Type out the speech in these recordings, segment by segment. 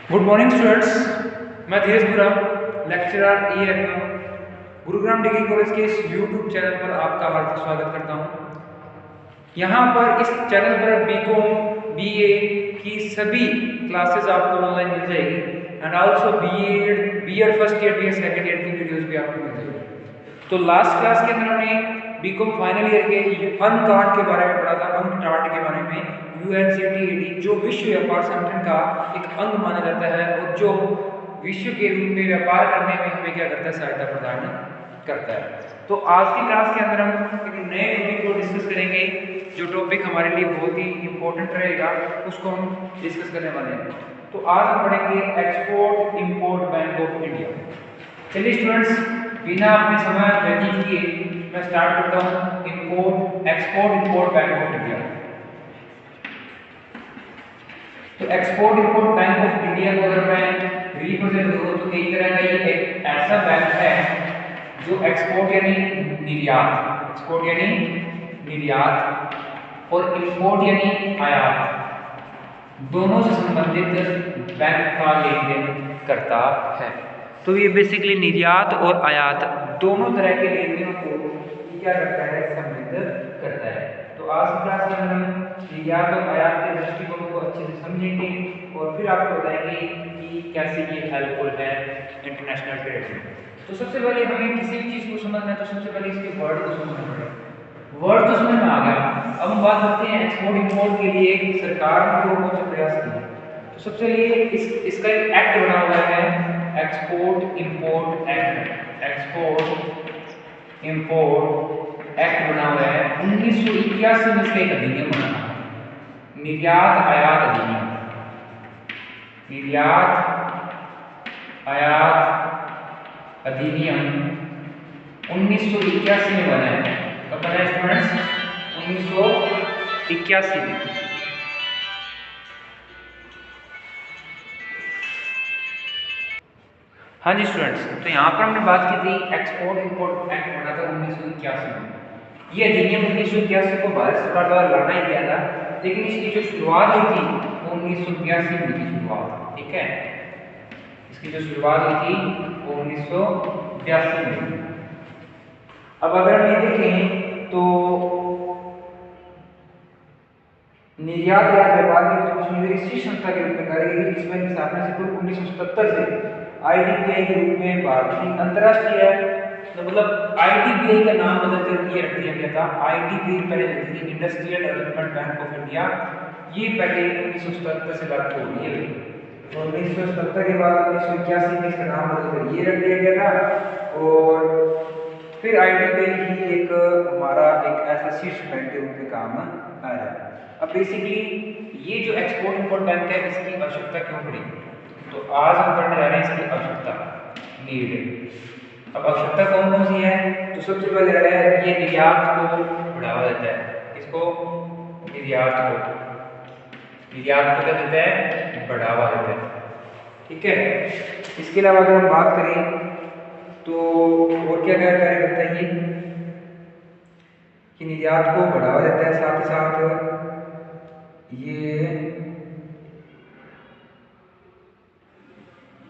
Good morning students. मैं धीरज पुरा, lecturer EFM Gurugram degree college के इस यूट्यूब चैनल पर आपका हार्दिक स्वागत करता हूं। यहां पर इस चैनल पर BCom BA की सभी क्लासेस आपको ऑनलाइन मिल जाएगी and also BEd first year BA second year की वीडियोस भी आपको मिल जाएगी। तो लास्ट क्लास के अंदर हमने BCom फाइनल ईयर के अंक चार्ट के बारे में पढ़ा था, अंक चार्ट के बारे में। UNCTAD जो विश्व व्यापार संगठन का एक अंग माना जाता है और जो विश्व के रूप में व्यापार करने में हमें क्या करता है, सहायता प्रदान करता है। तो आज की क्लास के अंदर हम एक नए टॉपिक को डिस्कस करेंगे। जो टॉपिक हमारे लिए बहुत ही इंपॉर्टेंट रहेगा उसको हम डिस्कस करने वाले हैं। तो आज हम पढ़ेंगे export import bank of India. चलिए स्टूडेंट्स, बिना अपने समय व्यतीत किए मैं स्टार्ट करता हूँ export import bank of India. तो export import bank of India को अगर मैं रिप्रेजेंट करूं तो एक तरह का ये एक ऐसा बैंक है जो एक्सपोर्ट यानी निर्यात और इंपोर्ट यानी आयात दोनों से संबंधित बैंक का लेन देन करता है। तो ये बेसिकली निर्यात और आयात दोनों तरह के लेन देनों को क्या करता है, सम्मिलित करता है। तो आज की क्लास में हम निर्यात और आयात के दृष्टिकोण को अच्छे से समझेंगे और फिर आपको बताएंगे कि कैसे ये हेल्पफुल है इंटरनेशनल ट्रेड में। तो सबसे पहले हमें किसी भी चीज़ को समझना है तो सबसे पहले इसके वर्ड को समझना पड़ेगा। वर्ड तो समझ में आ गया, अब हम बात करते हैं एक्सपोर्ट इंपोर्ट के लिए सरकार ने कौन से प्रयास किए। तो सबसे पहले इसका एक एक्ट बना हुआ है, एक्सपोर्ट इंपोर्ट एक्ट बना हुआ है। 1981 में इसका एक अधिनियम बना, निर्यात आयात अधिनियम। निर्यात आयात अधिनियम 1981 में बना है। कब बना है स्टूडेंट्स? 1981 में। हाँ जी स्टूडेंट्स, तो यहाँ पर हमने बात की थी एक्सपोर्ट इंपोर्ट एक्ट बना था 1981 में। ये अधिनियम 1981 को भारत सरकार द्वारा लाना ही गया था, लेकिन इसकी जो शुरुआत हुई थी वो 1982 में की शुरुआत, ठीक है। इसकी जो शुरुआत हुई थी वो 1982 में। अब अगर हम ये देखें तो निर्यात या व्यापार की इसी संस्था के रूप में कार्य की। इसमें स्थापना से पूर्व 1977 से IDBI के रूप में भारतीय अंतरराष्ट्रीय मतलब IDBI का नाम बदल कर ये रख दिया गया था। IDBI पहले रहती थी industrial development bank of India. ये पहले 1977 से लागू हो गई है। तो 1977 के बाद 1981 में इसका नाम बदल कर ये रख दिया गया था और फिर IDBI ही एक हमारा एक ऐसा शीर्ष बैंक के रूप में काम आ रहा है। अब बेसिकली ये जो एक्सपोर्ट इंपोर्ट बैंक है इसकी आवश्यकता क्यों पड़ी, तो आज हम पढ़ने जा रहे हैं इसकी आवश्यकता, नीड। अब आवश्यकता कौन कौन सी है, तो सबसे पहले है ये निर्यात को बढ़ावा देता है। इसको निर्यात को क्या देता है, बढ़ावा देता है, ठीक है। इसके अलावा अगर हम बात करें तो और क्या क्या कार्य करता है ये, कि निर्यात को बढ़ावा देता है, साथ ही साथ ये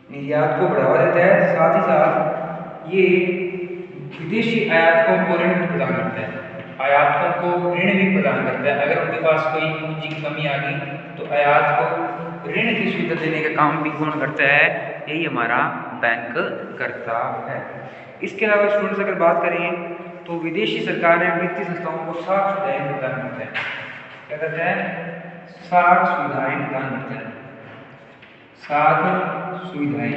निर्यात को बढ़ावा देता है, साथ ही साथ ये विदेशी आयातकों को ऋण प्रदान करता है, आयातकों को ऋण भी प्रदान करता है। अगर उनके पास कोई पूंजी की कमी आ गई तो आयात को ऋण की सुविधा देने का काम भी कौन करता है, यही हमारा बैंक करता है। इसके अलावा स्टूडेंट्स अगर बात करें तो विदेशी सरकार ने वित्तीय संस्थाओं को 60 सुविधाएं प्रदान करता है। क्या करता है, 60 सुविधाएं प्रदान करता है, 60 सुविधाएं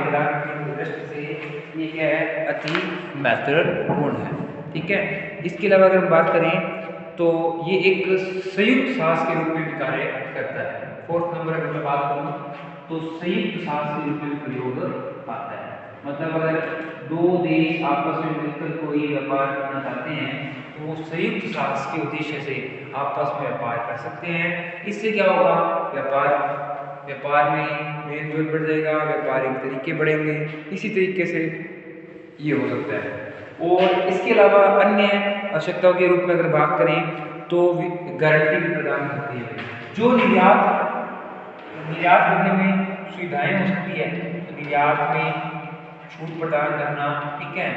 प्रदान करने की दृष्टि से ये क्या है, अति महत्वपूर्ण है, ठीक है। इसके अलावा अगर हम बात करें तो ये एक संयुक्त साहस के रूप में भी कार्य करता है। फोर्थ नंबर अगर मैं बात करूँ तो संयुक्त साहस के रूप में प्रयोग आता है। मतलब अगर दो देश आपस में मिलकर कोई व्यापार करना चाहते हैं तो वो संयुक्त साहस के उद्देश्य से आपस में व्यापार कर सकते हैं। इससे क्या होगा, व्यापार में मेल जोल बढ़ जाएगा, व्यापारिक तरीके बढ़ेंगे, इसी तरीके से ये हो सकता है। और इसके अलावा अन्य आवश्यकताओं के रूप में अगर बात करें तो गारंटी भी प्रदान करती है। जो निर्यात निर्यात करने में सुविधाएं हो सकती है, तो निर्यात में छूट प्रदान करना, ठीक है,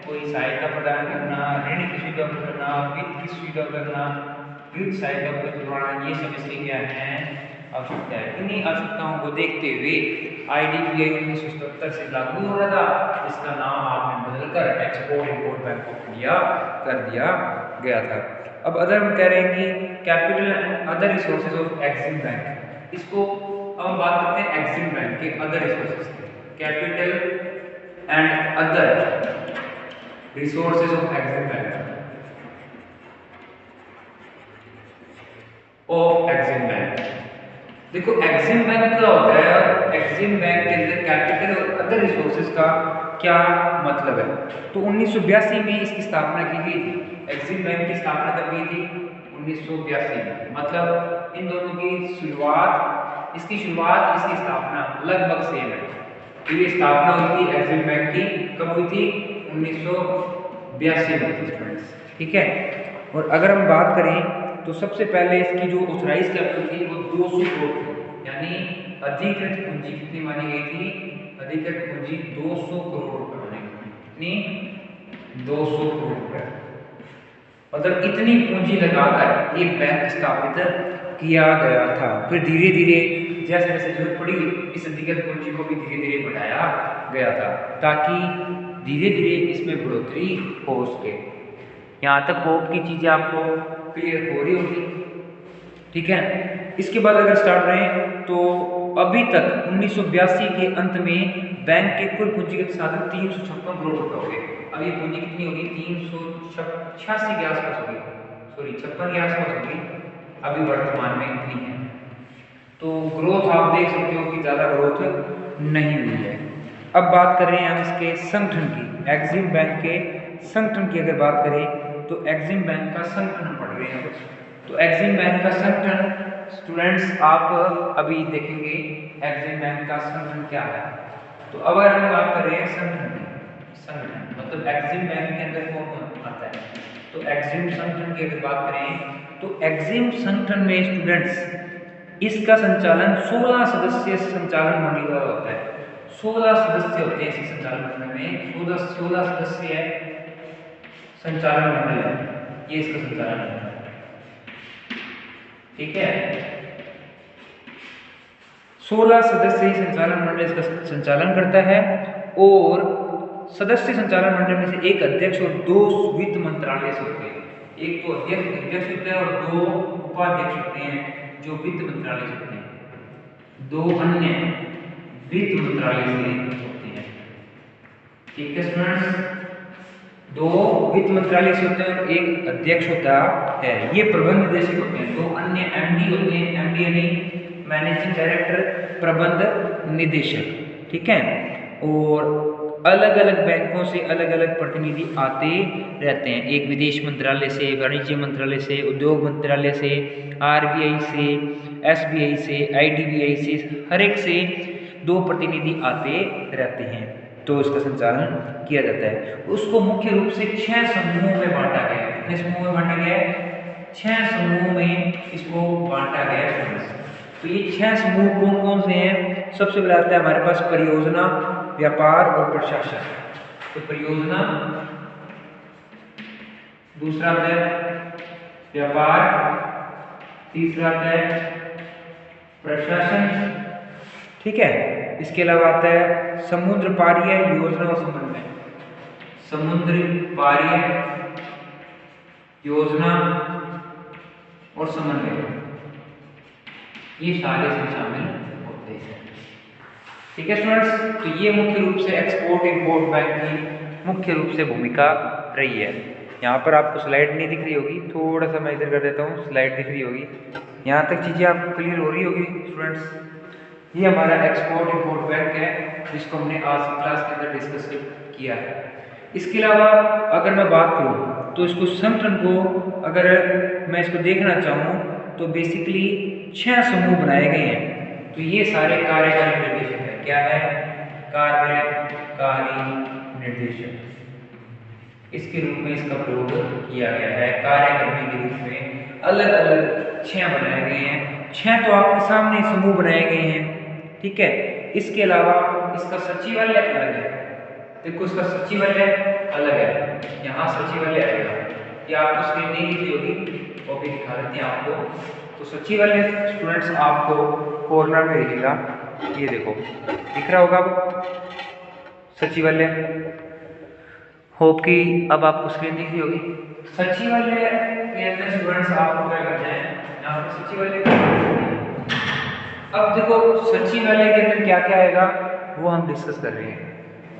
कोई सहायता प्रदान करना, ऋण की सुविधा करना, वित्त की सुविधा करना, वित्त सहायता उपलब्ध करवाना, ये सब इसकी क्या है, आवश्यकता है। इन्हीं आवश्यकताओं को देखते हुए IDBI 1977 से लागू हो रहा था, जिसका नाम आपने बदलकर export import bank of India कर दिया गया था। अब अदर हम कह रहे हैं कि capital and other resources of Exim bank, इसको अब हम बात करते हैं एक्सिम बैंक के other resources, capital and other resources of Exim bank देखो एक्सिम बैंक क्या होता है और एक्सिम बैंक के अंदर कैपिटल और अदर रिसोर्सेज का क्या मतलब है। तो 1982 में इसकी स्थापना की गई थी। एक्सिम बैंक की स्थापना कब हुई थी? 1982 में। मतलब इन दोनों की शुरुआत, इसकी स्थापना लगभग सेम है। तो ये स्थापना हुई थी एक्सिम बैंक की, कब हुई थी? 1982 में, ठीक है। और अगर हम बात करें तो सबसे पहले इसकी जो ऑथराइज कैपिटल थी वो 200 करोड़ थी, यानी अधिकृत पूंजी कितनी मानी गई थी? अधिकृत पूंजी 200 करोड़ रुपए मानी गई थी। कितनी? 200 करोड़ रुपए। मतलब इतनी पूंजी लगाकर ये बैंक स्थापित किया गया था। फिर धीरे धीरे जैसे जैसे जरूरत पड़ी इस अधिकृत पूंजी को भी धीरे धीरे बढ़ाया गया था, ताकि धीरे धीरे इसमें बढ़ोतरी हो सके। यहाँ तक होप की चीजें आपको क्लियर हो रही होगी, ठीक है। इसके बाद अगर स्टार्ट रहें तो अभी तक 1982 के अंत में बैंक के कुल पूंजीगत साधन 356 करोड़ रुपए हो गए। अब ये पूंजी कितनी होगी? 386 के आसपास होगी, सॉरी 56 के आसपास होगी अभी वर्तमान में इतनी है। तो ग्रोथ आप देख सकते हो कि ज्यादा ग्रोथ नहीं हुई है। अब बात कर रहे हैं हम इसके संगठन की, एक्सिम बैंक के संगठन की अगर बात करें तो एक्सिम बैंक का संगठन पढ़ रहे हैं। तो एक्सिम बैंक का संगठन स्टूडेंट्स आप अभी देखेंगे एक्सिम बैंक का संगठन क्या है। तो अब अगर हम बात कर रहे हैं संगठन मतलब एक्सिम बैंक के अंदर कौन कौन आता है, तो एक्सिम संगठन की अगर बात करें तो एक्सिम संगठन में स्टूडेंट्स इसका संचालन 16 सदस्यीय संचालन मंडली द्वारा होता है। 16 सदस्य होते हैं इस संचालन मंडल में, 16 सदस्य संचालन मंडल है, ये इसका संचालन मंडल है, ठीक है। 16 सदस्यीय संचालन मंडल इसका संचालन करता है और सदस्य संचालन मंडल में से एक अध्यक्ष और 2 वित्त मंत्रालय से होते हैं। एक तो अध्यक्ष होता है और 2 उपाध्यक्ष होते हैं जो वित्त मंत्रालय से होते हैं, 2 अन्य वित्त मंत्रालय से होते हैं, ठीक है स्टूडेंट्स। 2 वित्त मंत्रालय से होते हैं और एक अध्यक्ष होता है, ये प्रबंध निदेशक होते हैं। 2 अन्य MD होते हैं, MD यानी मैनेजिंग डायरेक्टर, प्रबंध निदेशक, ठीक है। और अलग अलग बैंकों से अलग अलग प्रतिनिधि आते रहते हैं, एक विदेश मंत्रालय से, वाणिज्य मंत्रालय से, उद्योग मंत्रालय से, RBI से, SBI से, IDBI से, हर एक से 2 प्रतिनिधि आते रहते हैं, तो इसका संचालन किया जाता है। उसको मुख्य रूप से 6 समूहों में बांटा गया है। कितने समूह में बांटा गया है? 6 समूहों में इसको बांटा गया है। तो ये 6 समूह कौन कौन से हैं? सबसे पहले आता है हमारे पास परियोजना, व्यापार और प्रशासन। तो परियोजना, दूसरा आता है व्यापार, तीसरा आता है प्रशासन, ठीक है। इसके अलावा आता है समुद्र पारीय योजना और समन्वय, समुद्र पारीय योजना और समन्वय, ये सारे शामिल होते हैं, ठीक है स्टूडेंट्स। तो ये मुख्य रूप से एक्सपोर्ट इंपोर्ट बैंक की मुख्य रूप से भूमिका रही है। यहाँ पर आपको स्लाइड नहीं दिख रही होगी, थोड़ा सा मैं इधर कर देता हूँ, स्लाइड दिख रही होगी। यहाँ तक चीज़ें आपको क्लियर हो रही होगी स्टूडेंट्स। ये हमारा एक्सपोर्ट इंपोर्ट बैंक है जिसको हमने आज की क्लास के अंदर डिस्कस किया है। इसके अलावा अगर मैं बात करूँ तो इसको संगठन को अगर मैं इसको देखना चाहूँ तो बेसिकली 6 समूह बनाए गए हैं। तो ये सारे कार्यकारी निर्देशक है, क्या है? कार्यकारी निर्देशक, इसके रूप में इसका प्रयोग किया गया है। कार्यकर्मी के रूप में अलग अलग 6 बनाए गए हैं 6 तो आपके सामने समूह बनाए गए हैं, ठीक है। इसके अलावा इसका सचिवालय अलग है, देखो इसका सचिवालय अलग है, यहाँ सचिवालय आएगा, ये आपको स्क्रीन नहीं दिखी होगी वो भी दिखा देते हैं आपको। तो सचिवालय स्टूडेंट्स आपको कॉर्नर में दिखेगा, ये देखो दिख रहा होगा आपको सचिवालय, होप कि अब आपको स्क्रीन दिख रही होगी। सचिवालय के अंदर स्टूडेंट्स आपको क्या करना है, यहाँ पर सचिवालय। अब देखो सचिवालय के अंदर क्या क्या आएगा वो हम डिस्कस कर रहे हैं।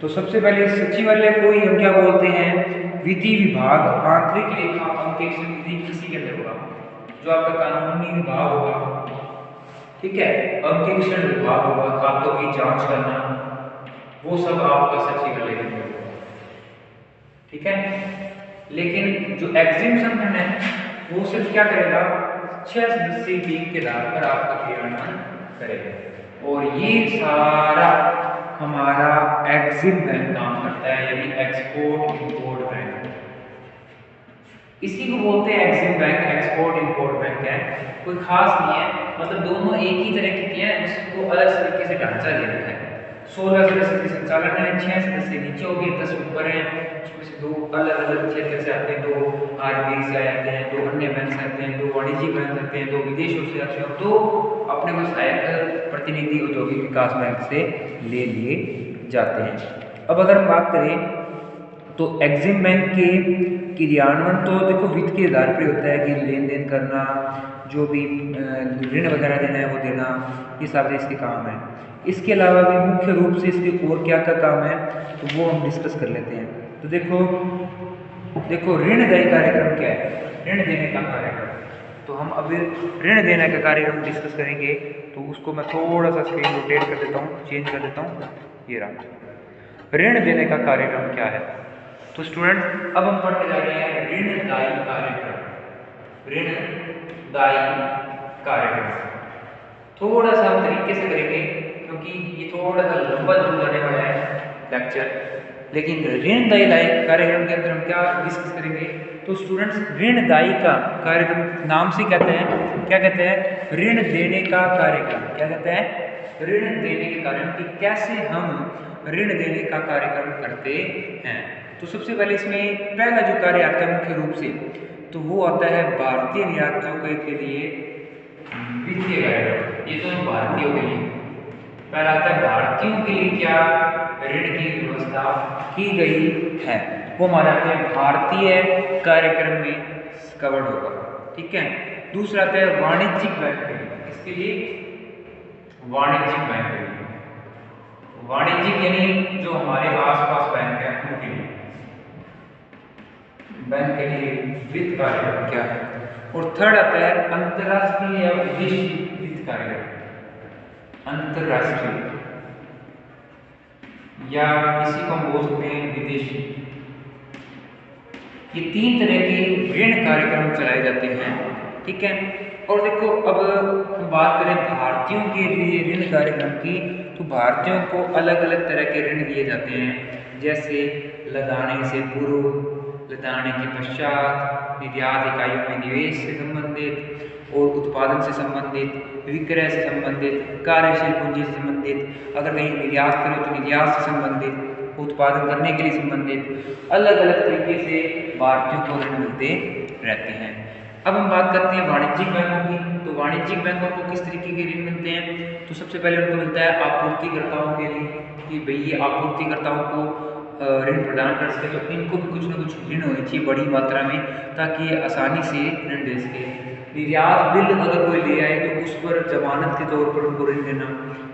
तो सबसे पहले सचिवालय को ही हम क्या बोलते हैं, विधि विभाग, आंतरिक लेखा अंकेक्षण विधि किसी के अंदर होगा, जो आपका कानूनी विभाग होगा, ठीक है, अंकेक्षण विभाग होगा, खातों की जांच करना, वो सब आपका सचिवालय के अंदर होगा, ठीक है। लेकिन जो एग्जीक्यूशन है वो सिर्फ क्या करेगा, 6 सदस्यीय टीम के आधार पर आपका क्रियान्वयन करेगा, और ये सारा हमारा एग्जिम बैंक काम करता है, यानी एक्सपोर्ट इंपोर्ट बैंक, इसी को बोलते हैं EXIM bank, export import bank है, कोई खास नहीं है, मतलब दोनों एक ही तरह के हैं, उसको अलग तरीके से ढांचा दे रखा है। 16 सदस्य की संचालन है, 6 सदस्य नीचे हो गए, 10 ऊपर हैं, उसमें से 2 अलग अलग क्षेत्र से आते हैं, 2 आरबीआई से आते हैं, 2 अन्य बैंक से आते हैं, 2 वाणिज्यिक बैंक से आते हैं, 2 विदेशों से आते हैं, 2 अपने को सहायक प्रतिनिधि औद्योगिक विकास बैंक से ले लिए जाते हैं। अब अगर हम बात करें तो एग्जिम बैंक के क्रियान्वयन तो देखो वित्त के आधार पर होता है कि लेन देन करना, जो भी ऋण वगैरह देना है वो देना, ये सारे इसके काम है। इसके अलावा भी मुख्य रूप से इसके और क्या क्या काम है तो वो हम डिस्कस कर लेते हैं। तो देखो ऋणदायी कार्यक्रम क्या है, ऋण देने का कार्यक्रम। तो हम अभी ऋण देने का कार्यक्रम डिस्कस करेंगे, तो उसको मैं थोड़ा सा स्क्रीन रोटेट कर देता हूँ, चेंज कर देता हूँ, ये रहा। ऋण देने का कार्यक्रम क्या है, तो स्टूडेंट अब हम पढ़ने जा रहे हैं ऋणदायी कार्यक्रम, ऋणदायी कार्यक्रम। थोड़ा सा हम तरीके से करेंगे क्योंकि ये थोड़ा सा लंबा जरूर जाने वाला है लेक्चर, लेकिन ऋणदायी कार्यक्रम के अंदर हम क्या डिस्कस करेंगे, तो स्टूडेंट्स ऋणदायी का कार्यक्रम नाम से कहते हैं, क्या कहते हैं, ऋण देने का कार्यक्रम, क्या कहते हैं, ऋण देने के कार्यक्रम, कि कैसे हम ऋण देने का कार्यक्रम करते हैं। तो सबसे पहले इसमें पहला जो कार्य आता है मुख्य रूप से, तो वो आता है भारतीय निर्यातों के लिए वित्तीय कार्यक्रम, ये तो भारतीयों के लिए पहला आता है, भारतीयों के लिए क्या ऋण की व्यवस्था की गई है, वो हमारा आता है भारतीय कार्यक्रम में कवर्ड होगा, ठीक है। दूसरा आता है वाणिज्यिक बैंक के लिए, इसके लिए वाणिज्यिक बैंक के लिए, वाणिज्यिक यानी जो हमारे आसपास बैंक है उनके लिए, बैंक के लिए वित्त कार्यक्रम क्या है। और थर्ड आता है अंतरराष्ट्रीय या विदेशी वित्त कार्यक्रम, अंतरराष्ट्रीय या इसी को हम बोल सकते हैं विदेशी। ये 3 तरह के ऋण कार्यक्रम चलाए जाते हैं, ठीक है। और देखो अब हम बात करें भारतीयों के लिए ऋण कार्यक्रम की, तो भारतीयों को अलग अलग तरह के ऋण दिए जाते हैं, जैसे लदाने से पूर्व, लदाने के पश्चात, निर्यात इकाइयों में निवेश से संबंधित और उत्पादन से संबंधित, विक्रय से संबंधित, कार्यशील पूंजी से संबंधित, अगर कहीं निर्यात करें तो निर्यात से संबंधित, उत्पादन करने के लिए संबंधित, अलग अलग तरीके से भारतीयों को ऋण मिलते रहते हैं। अब हम बात करते हैं वाणिज्यिक बैंकों की, तो वाणिज्यिक बैंकों को किस तरीके के ऋण मिलते हैं, तो सबसे पहले उनको मिलता है आपूर्तिकर्ताओं के लिए, कि भाई ये आपूर्तिकर्ताओं को ऋण प्रदान कर सके, तो इनको भी कुछ ना कुछ ऋण होनी चाहिए बड़ी मात्रा में, ताकि ये आसानी से ऋण दे सके। निर्यात बिल अगर कोई ले आए तो उस पर जमानत के तौर पर उनको ऋण देना,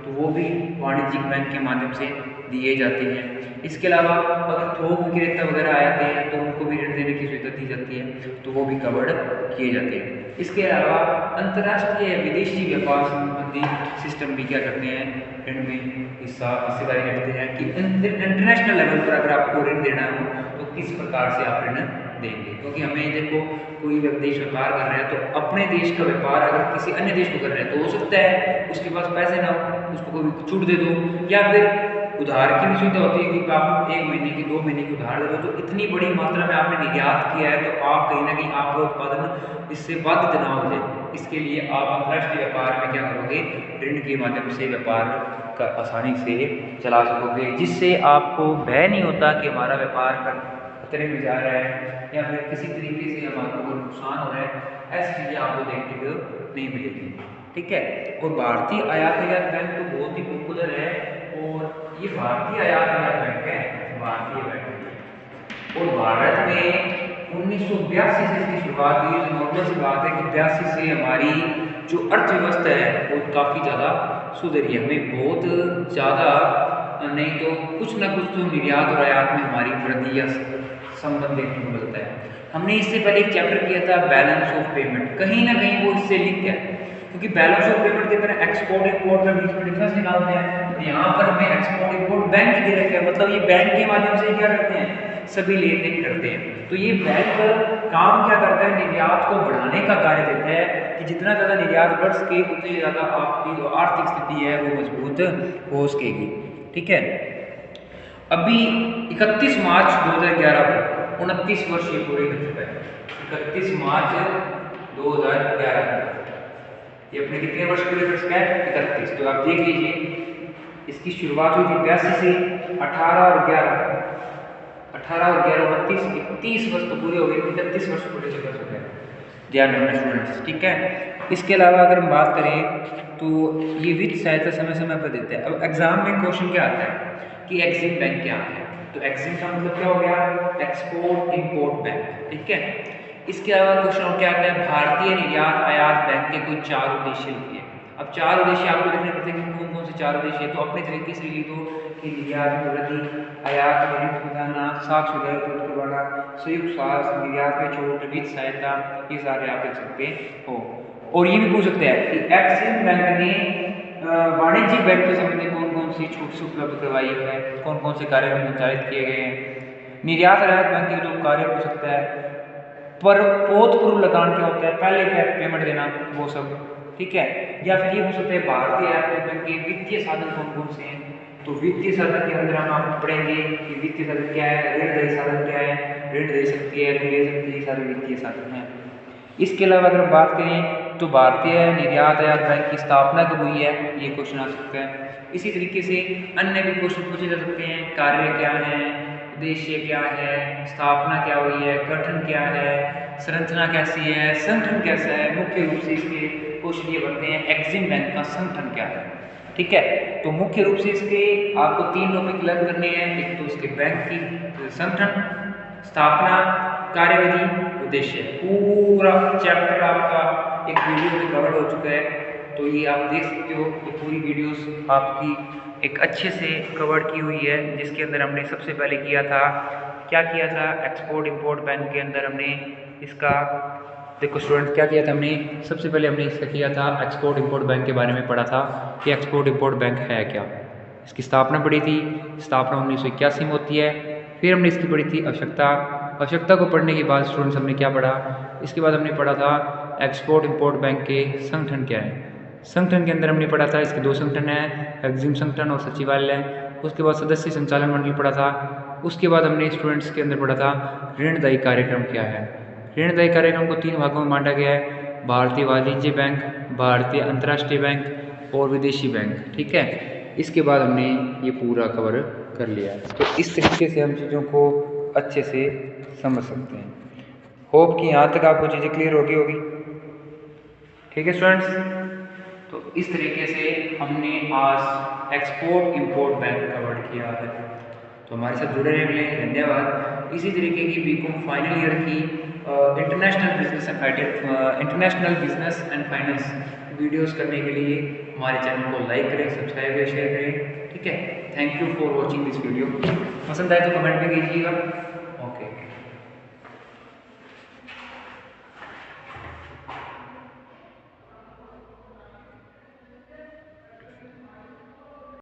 तो वो भी वाणिज्यिक बैंक के माध्यम से दिए जाते हैं। इसके अलावा अगर थोक विक्रेता वगैरह आते हैं तो उनको भी ऋण देने की सुविधा दी जाती है, तो वो भी कवर्ड किए जाते हैं। इसके अलावा अंतर्राष्ट्रीय विदेशी व्यापार संबंधी सिस्टम भी क्या करते हैं, ऋण में हिस्सेदारी करते हैं, कि इंटरनेशनल लेवल पर अगर आपको ऋण देना हो तो किस प्रकार से आप ऋण देंगे, क्योंकि हमें देखो कोई देश व्यापार कर रहा है तो अपने देश का व्यापार अगर किसी अन्य देश को कर रहे हैं तो हो सकता है उसके पास पैसे ना हो, उसको कोई छूट दे दो, या फिर उधार की भी सुविधा होती है कि आप 1 महीने की 2 महीने की उधार दे दो। तो इतनी बड़ी मात्रा में आपने निर्यात किया है तो आप कहीं ना कहीं आपका उत्पादन इससे बाधित ना हो जाए, इसके लिए आप अंतर्राष्ट्रीय व्यापार में क्या करोगे, ऋण के माध्यम से व्यापार का आसानी से चला सकोगे, जिससे आपको भय नहीं होता कि हमारा व्यापार खतरे में जा रहा है या फिर किसी तरीके से हमारा कोई नुकसान हो रहा है। ऐसी चीज़ें आपको देखने को नहीं मिलेगी, ठीक है। और भारतीय आयात निर्यात बैंक तो बहुत ही पॉपुलर है, और ये भारतीय आयात निर्यात बैंक है, भारतीय बैंक। और भारत में 1982 से इसकी शुरुआत हुई। तो नॉर्मल सी बात है कि 82 से हमारी जो अर्थव्यवस्था है वो काफ़ी ज़्यादा सुधरी है। हमें बहुत ज़्यादा नहीं तो कुछ ना कुछ तो निर्यात और आयात में हमारी वृद्धि या संबंध देखने को मिलता है। हमने इससे पहले एक चैप्टर किया था बैलेंस ऑफ पेमेंट, कहीं ना कहीं वो इससे लिंक है, क्योंकि बैलेंस ऑफ पेमेंट के तरह एक्सपोर्ट इंपोर्ट में बीच में डिफरेंस निकालते हैं। तो यहाँ पर हमें एक्सपोर्ट इंपोर्ट बैंक दे रखे हैं, मतलब ये बैंक के माध्यम से क्या करते हैं, सभी लेन देन करते हैं। तो ये बैंक काम क्या करता है, निर्यात को बढ़ाने का कार्य देता है कि जितना ज़्यादा निर्यात बढ़ सके उतनी ज़्यादा आपकी जो आर्थिक स्थिति है वो मजबूत हो सकेगी, ठीक है। अभी 31 मार्च 2011 को 29 वर्ष ये पूरे कर चुका है। 31 मार्च 2011 ये अपने कितने वर्ष पूरे कर चुका है, 31। तो आप देख लीजिए इसकी शुरुआत हुई थी 82 से, 18 और 11 29 31 वर्ष तो पूरे हो गए, 31 वर्ष पूरे कर चुके हैं, ध्यान रखना स्टूडेंट्स, ठीक है। इसके अलावा अगर हम बात करें तो ये वित्त सहायता समय समय पर देते हैं। अब एग्जाम में क्वेश्चन क्या आता है कि एग्जिम बैंक क्या है, तो एग्जिम का मतलब क्या हो गया, एक्सपोर्ट इंपोर्ट बैंक, ठीक है। इसके अलावा क्वेश्चन क्या आता है, भारतीय निर्यात आयात बैंक के कोई 4 उद्देश्य लिखिए। अब 4 उद्देश्य आपको लिखने पड़ते हैं कि कौन कौन से 4 उद्देश्य है, तो अपने तरीके से लिख दो कि निर्यात में वृद्धि, आयात में ऋण सुधारना, साख सुधार बढ़ाना, संयुक्त स्वास्थ्य, निर्यात में छूट, वित्त सहायता, ये सारे आप लिख सकते हो। और ये भी पूछ सकते हैं कि एक्सिम बैंक ने वाणिज्यिक बैंक के संबंध में कौन कौन सी छूट से उपलब्ध करवाई है, कौन कौन से कार्यक्रम संचालित किए गए हैं। निर्यात आयात बैंक के जो कार्य हो सकता है, पर पोत पूर्व लगान क्या होता है, पहले क्या पेमेंट देना, वो सब, ठीक है। या फिर ये हो सकता है भारतीय आयात बैंक के वित्तीय साधन कौन कौन से हैं, तो वित्तीय साधन के अंदर हम आपको पढ़ेंगे कि वित्तीय साधन क्या है, ऋणदायी साधन क्या है, ऋण दे सकती है, ऋण ले सकती है, सारे वित्तीय साधन हैं। इसके अलावा अगर हम बात करें तो भारतीय निर्यात आयात बैंक की स्थापना कब हुई है, ये क्वेश्चन आ सकता है। इसी तरीके से अन्य भी क्वेश्चन पूछे जा सकते हैं, कार्य क्या है, उद्देश्य क्या है, स्थापना क्या हुई है, गठन क्या है, संरचना कैसी है, संगठन कैसा है। मुख्य रूप से इसके क्वेश्चन ये बनते हैं एक्सिम बैंक का संगठन क्या है, ठीक है। तो मुख्य रूप से इसके आपको 3 टॉपिक लर्न करने हैं, एक तो उसके बैंक की संगठन, स्थापना, कार्यविधि, उद्देश्य। पूरा चैप्टर आपका एक वीडियो में कवर हो चुका है, तो ये आप देख सकते हो। ये पूरी वीडियोस आपकी एक अच्छे से कवर की हुई है, जिसके अंदर हमने सबसे पहले किया था, क्या किया था, एक्सपोर्ट इंपोर्ट बैंक के अंदर हमने इसका, देखो स्टूडेंट क्या किया था हमने, सबसे पहले हमने इसका किया था एक्सपोर्ट इंपोर्ट बैंक के बारे में पढ़ा था कि एक्सपोर्ट इंपोर्ट बैंक है क्या। इसकी स्थापना पढ़ी थी, स्थापना 1981 में होती है। फिर हमने इसकी पढ़ी थी आवश्यकता को पढ़ने के बाद स्टूडेंट्स हमने क्या पढ़ा, इसके बाद हमने पढ़ा था एक्सपोर्ट इंपोर्ट बैंक के संगठन क्या है। संगठन के अंदर हमने पढ़ा था इसके 2 संगठन हैं, एक्जिम संगठन और सचिवालय। उसके बाद सदस्य संचालन मंडल पढ़ा था। उसके बाद हमने स्टूडेंट्स के अंदर पढ़ा था ऋणदायी कार्यक्रम क्या है। ऋणदायी कार्यक्रम को 3 भागों में बांटा गया है, भारतीय वाणिज्य बैंक, भारतीय अंतर्राष्ट्रीय बैंक और विदेशी बैंक, ठीक है। इसके बाद हमने ये पूरा कवर कर लिया है। तो इस तरीके से हम चीज़ों को अच्छे से समझ सकते हैं। होप कि यहाँ तक आपको चीज़ें क्लियर होगी, ठीक है स्टूडेंट्स। तो इस तरीके से हमने आज एक्सपोर्ट इंपोर्ट बैंक कवर किया है। तो हमारे साथ जुड़े रहने के लिए धन्यवाद। इसी तरीके की बीकॉम फाइनल ईयर की international business and finance videos करने के लिए हमारे चैनल को लाइक करें, सब्सक्राइब करें, शेयर करें, ठीक है। Thank you for watching this video. पसंद आए तो कमेंट में कीजिएगा।